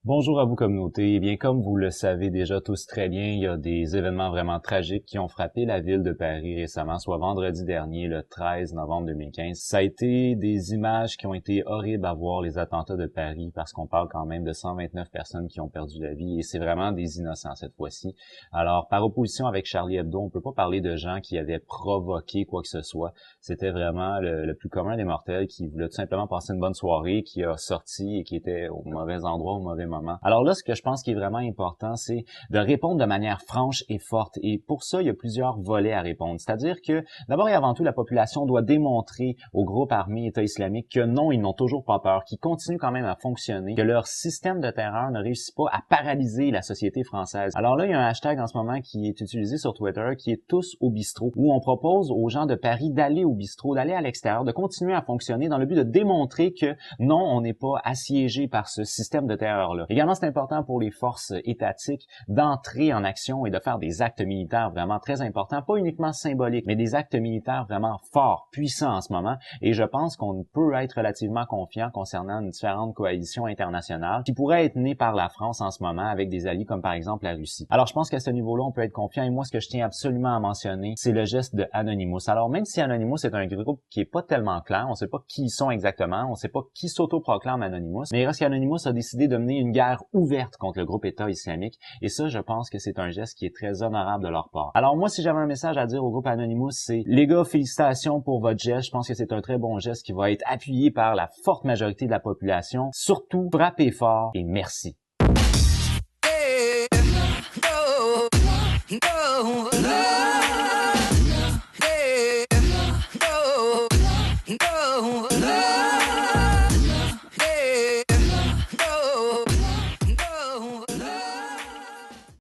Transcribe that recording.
Bonjour à vous communauté. Eh bien, comme vous le savez déjà tous très bien, il y a des événements vraiment tragiques qui ont frappé la ville de Paris récemment, soit vendredi dernier, le 13 novembre 2015. Ça a été des images qui ont été horribles à voir, les attentats de Paris, parce qu'on parle quand même de 129 personnes qui ont perdu la vie, et c'est vraiment des innocents cette fois-ci. Alors, par opposition avec Charlie Hebdo, on peut pas parler de gens qui avaient provoqué quoi que ce soit. C'était vraiment le plus commun des mortels qui voulait tout simplement passer une bonne soirée, qui a sorti et qui était au mauvais endroit, au mauvais moment. Alors là, ce que je pense qui est vraiment important, c'est de répondre de manière franche et forte. Et pour ça, il y a plusieurs volets à répondre. C'est-à-dire que, d'abord et avant tout, la population doit démontrer au groupe armé État islamique que non, ils n'ont toujours pas peur, qu'ils continuent quand même à fonctionner, que leur système de terreur ne réussit pas à paralyser la société française. Alors là, il y a un hashtag en ce moment qui est utilisé sur Twitter, qui est tous au bistrot, où on propose aux gens de Paris d'aller au bistrot, d'aller à l'extérieur, de continuer à fonctionner dans le but de démontrer que non, on n'est pas assiégé par ce système de terreur-là. Également, c'est important pour les forces étatiques d'entrer en action et de faire des actes militaires vraiment très importants, pas uniquement symboliques, mais des actes militaires vraiment forts, puissants en ce moment. Et je pense qu'on peut être relativement confiant concernant une différente coalition internationale qui pourrait être née par la France en ce moment avec des alliés comme par exemple la Russie. Alors je pense qu'à ce niveau-là, on peut être confiant. Et moi, ce que je tiens absolument à mentionner, c'est le geste de Anonymous. Alors même si Anonymous est un groupe qui est pas tellement clair, on sait pas qui ils sont exactement, on sait pas qui s'autoproclame Anonymous, mais il reste qu'Anonymous a décidé de mener une guerre ouverte contre le groupe État islamique, et ça, je pense que c'est un geste qui est très honorable de leur part. Alors moi, si j'avais un message à dire au groupe Anonymous, c'est les gars, félicitations pour votre geste. Je pense que c'est un très bon geste qui va être appuyé par la forte majorité de la population. Surtout, frappez fort et merci. No, no, no.